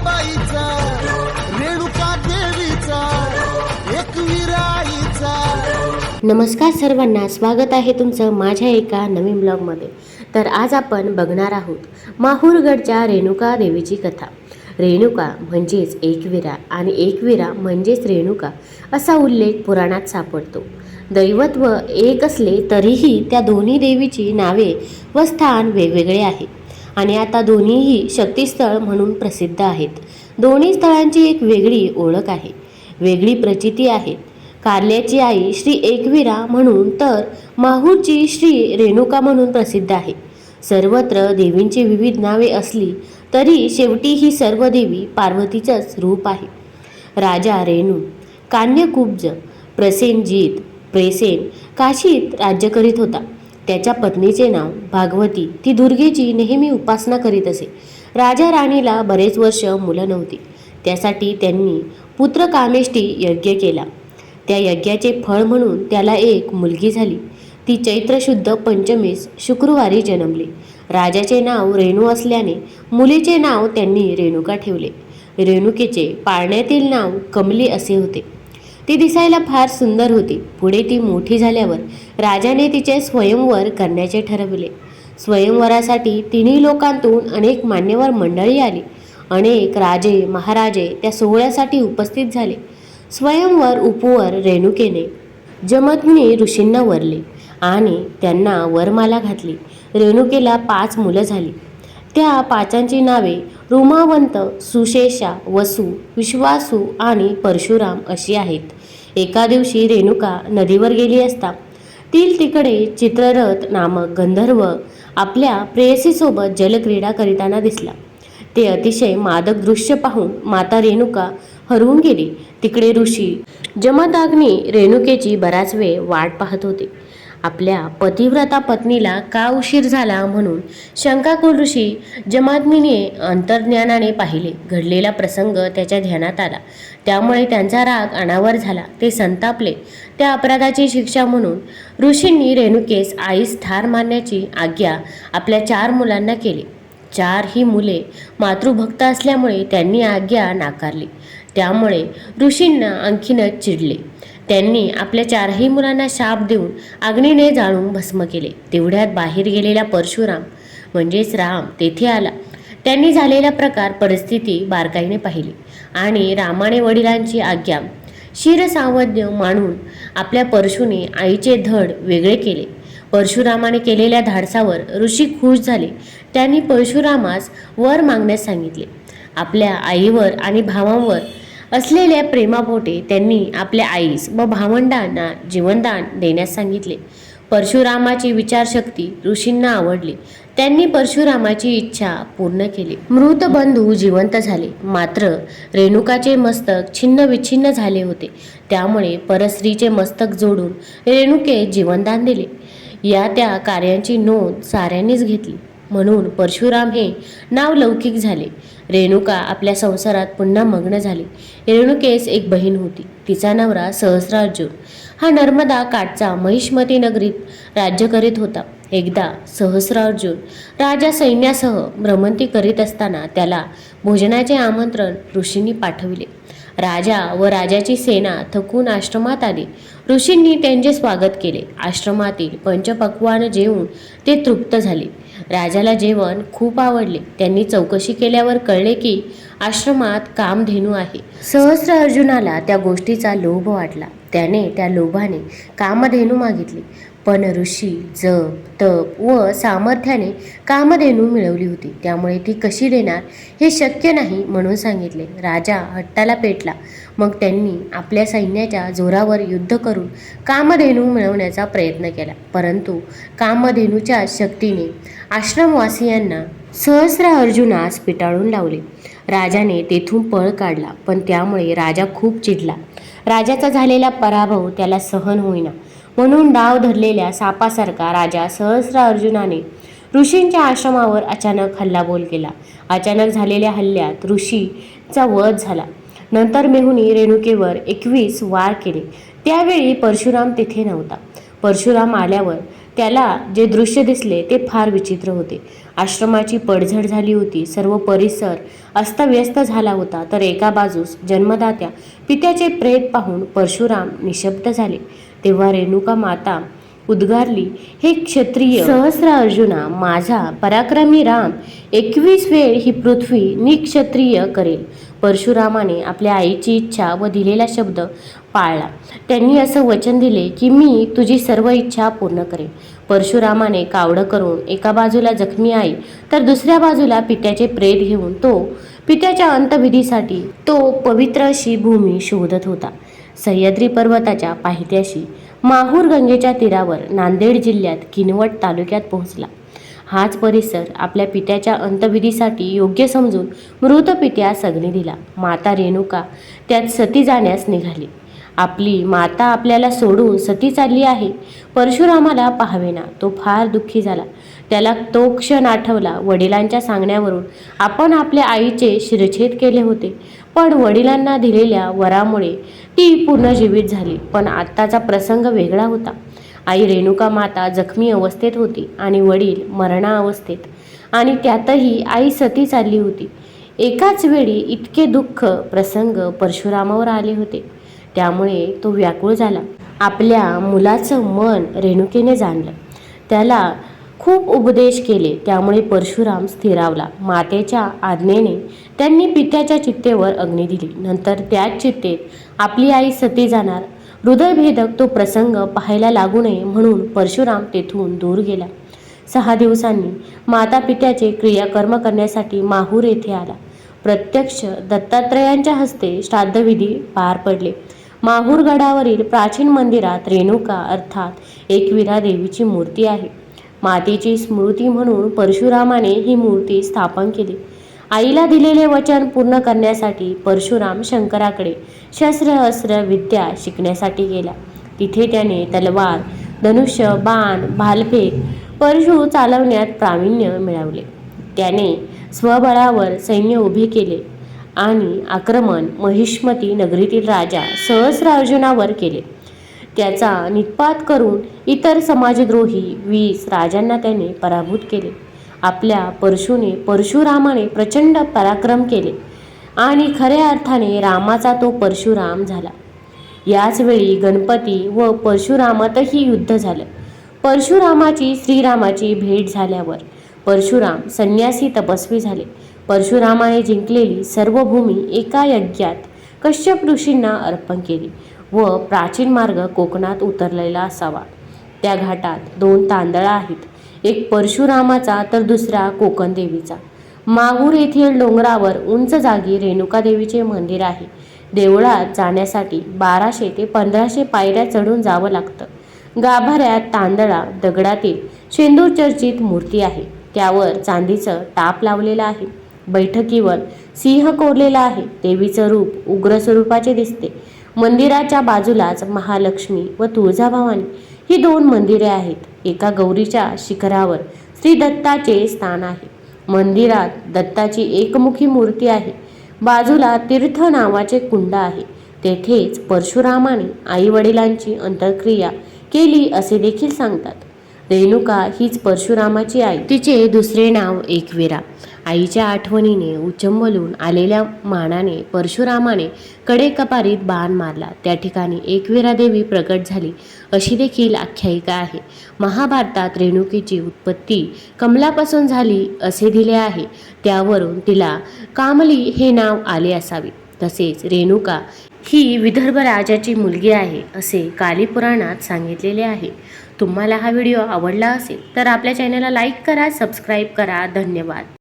बाईचा, रेणुका देवीचा, एकविराईचा. नमस्कार सर्वांना, स्वागत आहे तुमचं माझ्या एका नवीन ब्लॉगमध्ये. तर आज आपण बघणार आहोत माहूरगडच्या रेणुका देवीची कथा. रेणुका म्हणजेच एकविरा आणि एकविरा म्हणजेच रेणुका असा उल्लेख पुराणात सापडतो. दैवत्व एक असले तरीही त्या दोन्ही देवीची नावे व स्थान वेगवेगळे आहे आणि आता दोन्हीही शक्तिस्थळ म्हणून प्रसिद्ध आहेत. दोन्ही स्थळांची एक वेगळी ओळख आहे, वेगळी प्रचिती आहे. कार्ल्याची आई श्री एकविरा म्हणून तर माहूरची श्री रेणुका म्हणून प्रसिद्ध आहे. सर्वत्र देवींची विविध नावे असली तरी शेवटी ही सर्व देवी पार्वतीचंच रूप आहे. राजा रेणू कान्यकुब्ज प्रसेनजीत प्रेसेन काशीत राज्य करीत होता. त्याच्या पत्नीचे नाव भागवती. ती दुर्गेची नेहमी उपासना करीत असे. राजा राणीला बरेच वर्ष मुलं नव्हती. त्यासाठी त्यांनी पुत्रकामेष्टी यज्ञ केला. त्या यज्ञाचे फळ म्हणून त्याला एक मुलगी झाली. ती चैत्र शुद्ध पंचमीस शुक्रवारी जन्मली. राजाचे नाव रेणू असल्याने मुलीचे नाव त्यांनी रेणुका ठेवले. रेणुकेचे पाळण्यातील नाव कमली असे होते. ती दिसायला फार सुंदर होती. पुढे ती मोठी झाल्यावर राजाने तिचे स्वयंवर करण्याचे ठरविले. स्वयंवरासाठी तिन्ही लोकांतून अनेक मान्यवर मंडळी आली. अनेक राजे महाराजे त्या सोहळ्यासाठी उपस्थित झाले. स्वयंवर उपवर रेणुकेने जमदग्नी ऋषींना वरले आणि त्यांना वरमाला घातली. रेणुकेला 5 मुलं झाली. त्या 5 नावे रुमावंत, सुशेषा, वसु, विश्वासू आणि परशुराम अशी आहेत. एका दिवशी रेणुका नदीवर गेली असता तिकडे चित्ररथ नामक गंधर्व आपल्या प्रेयसीसोबत जलक्रीडा करीताना दिसला. ते अतिशय मादक दृश्य पाहून माता रेणुका हरवून गेली. तिकडे ऋषी जमदग्नी रेणुकेची बराच वेळ वाट पाहत होते. आपल्या पतिव्रता पत्नीला का उशीर झाला म्हणून शंकाकुल ऋषी जमदग्नीने अंतर्ज्ञानाने पाहिले. घडलेला प्रसंग त्याच्या ध्यानात आला. त्यामुळे त्यांचा राग अनावर झाला. ते संतापले. त्या अपराधाची शिक्षा म्हणून ऋषींनी रेणुकेस आईस ठार मारण्याची आज्ञा आपल्या 4 मुलांना केली. 4 ही मुले मातृभक्त असल्यामुळे त्यांनी आज्ञा नाकारली. त्यामुळे ऋषींना आणखीनच चिडले. त्यांनी आपल्या 4ही मुलांना शाप देऊन अग्नीने जाळून भस्म केले. तेवढ्यात बाहेर गेलेला परशुराम म्हणजेच राम तेथे आला. त्यांनी झालेला प्रकार परिस्थिती बारकाईने पाहिली आणि रामाने वडिलांची आज्ञा शिरसावध्य मानून आपल्या परशुने आईचे धड वेगळे केले. परशुरामाने केलेल्या धाडसावर ऋषी खुश झाले. त्यांनी परशुरामास वर मागण्यास सांगितले. आपल्या आईवर आणि भावांवर असलेल्या प्रेमापोटे त्यांनी आपल्या आईस व भावंडांना जीवनदान देण्यास सांगितले. परशुरामाची विचारशक्ती ऋषींना आवडली. त्यांनी परशुरामाची इच्छा पूर्ण केली. मृत बंधू जिवंत झाले, मात्र रेणुकाचे मस्तक छिन्न विच्छिन्न झाले होते. त्यामुळे परस्त्रीचे मस्तक जोडून रेणुके जीवनदान दिले. या त्या कार्यांची नोंद साऱ्यांनीच घेतली. म्हणून परशुराम हे नाव लौकिक झाले. रेणुका आपल्या संसारात पुन्हा मग्न झाली. रेणुकेस एक बहीण होती. तिचा नवरा सहस्रार्जुन हा नर्मदा काठचा महिष्मती नगरीत राज्य करीत होता. एकदा सहस्रार्जुन राजा सैन्यासह भ्रमंती करीत असताना त्याला भोजनाचे आमंत्रण ऋषींनी पाठविले. राजा व राजाची सेना थकून आश्रमात आली. ऋषींनी त्यांचे स्वागत केले. आश्रमातील पंचपक्वान्न जेवून ते तृप्त झाले. राजाला जेवण खूप आवडले. त्यांनी चौकशी केल्यावर कळले की आश्रमात कामधेनू आहे. सहस्रार्जुनाला त्या गोष्टीचा लोभ वाटला. त्याने त्या लोभाने कामधेनू मागितली. पण ऋषी जप तप व सामर्थ्याने कामधेनू मिळवली होती. त्यामुळे ती कशी देणार हे शक्य नाही म्हणून सांगितले. राजा हट्टाला पेटला. मग त्यांनी आपल्या सैन्याच्या जोरावर युद्ध करून कामधेनू मिळवण्याचा प्रयत्न केला. परंतु कामधेनूच्या शक्तीने आश्रमवासियांना सहस्रार्जुनास पिटाळून लावले. राजाने तेथून पळ काढला. पण त्यामुळे राजा खूप चिडला. राजाचा झालेला पराभव त्याला सहन होईना. म्हणून डाव धरलेल्या सापासारखा राजा सहस्रार्जुनाने ऋषींच्या आश्रमावर अचानक हल्लाबोल केला. अचानक झालेल्या हल्ल्यात ऋषीचा वध झाला. नंतर मेहुनी रेणुकेवर 21 वार केले. त्यावेळी परशुराम तिथे नव्हता. परशुराम आल्यावर त्याला जे दृश्य दिसले ते फार विचित्र होते. आश्रमाची पडझड झाली होती. सर्व परिसर अस्तव्यस्त झाला होता. तर एका बाजूस जन्मदात्या पित्याचे प्रेत पाहून परशुराम निशब्द झाले. तेव्हा रेणुका माता उद्गारली, हे क्षत्रिय सहस्र अर्जुना, माझा पराक्रमी राम 21 वेळ ही पृथ्वी निक्षत्रिय करेल. परशुरामाने आपल्या आईची इच्छा व दिलेला शब्द पाळला. त्यांनी असं वचन दिले की मी तुझी सर्व इच्छा पूर्ण करेन. परशुरामाने कावडं करून एका बाजूला जखमी आई तर दुसऱ्या बाजूला पित्याचे प्रेत घेऊन पित्याच्या अंत्यविधीसाठी पवित्र अशी भूमी शोधत होता. सह्याद्री पर्वताच्या पायथ्याशी माहूर गंगेच्या तीरावर नांदेड जिल्ह्यात किनवट तालुक्यात पोहोचला. हाच परिसर आपल्या पित्याच्या अंत्यविधीसाठी योग्य समजून मृत पित्यास अग्नी दिला. माता रेणुका त्यात सती जाण्यास निघाली. आपली माता आपल्याला सोडून सती चालली आहे. परशुरामाला पाहावेना. तो फार दुःखी झाला. त्याला तो क्षण आठवला. वडिलांच्या सांगण्यावरून आपण आपल्या आईचे शिरच्छेद केले होते, पण वडिलांना दिलेल्या वरामुळे ती पुनर्जीवित झाली. पण आत्ताचा प्रसंग वेगळा होता. आई रेणुका माता जखमी अवस्थेत होती आणि वडील मरणावस्थेत, आणि त्यातही आई सती चालली होती. एकाच वेळी इतके दुःख प्रसंग परशुरामावर आले होते. त्यामुळे तो व्याकुळ झाला. आपल्या मुलाचं मन रेणुकेने जाणलं. त्याला खूप उपदेश केले. त्यामुळे परशुराम स्थिरावला. मातेच्या आज्ञेने त्यांनी पित्याच्या चित्तेवर अग्नी दिली. नंतर त्याच चित्तेत आपली आई सती जाणार. हृदयभेदक तो प्रसंग पाहायला लागू नये म्हणून परशुराम तेथून दूर गेला. 6 दिवसांनी माता पित्याचे क्रियाकर्म करण्यासाठी माहूर येथे आला. प्रत्यक्ष दत्तात्रयांच्या हस्ते श्राद्धविधी पार पडले. माहूर गडावरील प्राचीन मंदिरात रेणुका अर्थात एकविरा देवीची मूर्ती आहे. मातेची स्मृती म्हणून परशुरामाने ही मूर्ती स्थापन केली. आईला दिलेले वचन पूर्ण करण्यासाठी परशुराम शंकराकडे शस्त्र अस्त्र विद्या शिकण्यासाठी गेला. तिथे त्याने तलवार, धनुष्य, बाण, भालफेक, परशु चालवण्यात प्रावीण्य मिळवले. त्याने स्वबळावर सैन्य उभे केले आणि आक्रमण महिष्मती नगरीतील राजा सहस्र अर्जुनावर केले. त्याचा निःपात करून इतर समाजद्रोही 20 राजांना त्याने पराभूत केले. आपल्या परशुरामाने प्रचंड पराक्रम केले आणि खऱ्या अर्थाने रामाचा तो परशुराम झाला. याच वेळी गणपती व परशुरामातही युद्ध झालं. परशुरामाची श्रीरामाची भेट झाल्यावर परशुराम संन्यासी तपस्वी झाले. परशुरामाने जिंकलेली सर्व भूमी एका यज्ञात कश्यप ऋषींना अर्पण केली व प्राचीन मार्ग कोकणात उतरलेला असावा. त्या घाटात 2 तांदळा आहेत, एक परशुरामाचा तर दुसरा कोकण देवीचा. माहूर येथील डोंगरावर उंच जागी रेणुका देवीचे मंदिर आहे. देवळात जाण्यासाठी 1200 ते 1500 पायऱ्या चढून जावं लागतं. गाभाऱ्यात तांदळा दगडातील शेंदूर चर्चित मूर्ती आहे. त्यावर चांदीचं टाप लावलेलं आहे. बैठकीवर सिंह कोरलेला आहे. देवीचं रूप उग्र स्वरूपाचे दिसते. मंदिराच्या बाजूलाच महालक्ष्मी व तुळजाभवानी ही 2 मंदिरे आहेत. एका गौरीच्या शिखरावर श्री दत्ताचे स्थान आहे. मंदिरात दत्ताची एकमुखी मूर्ती आहे. बाजूला तीर्थ नावाचे कुंड आहे. तेथेच परशुरामाने आई वडिलांची अंत्यक्रिया केली असे देखील सांगतात. रेणुका हीच परशुरामाची आई. तिचे दुसरे नाव एकविरा. आईच्या आठवणीने उचंबलून आलेल्या मानाने परशुरामाने कडेकपारीत बाण मारला. त्या ठिकाणी एकविरा देवी प्रकट झाली अशी देखील आख्यायिका आहे. महाभारतात रेणुकेची उत्पत्ती कमलापासून झाली असे दिले आहे. त्यावरून तिला कामली हे नाव आले असावे. तसेच रेणुका ही विदर्भ राजाची मुलगी आहे असे कालीपुराणात सांगितलेले आहे. तुम्हाला हा व्हिडिओ आवडला असेल तर आपल्या चॅनलला लाईक करा, सबस्क्राईब करा. धन्यवाद.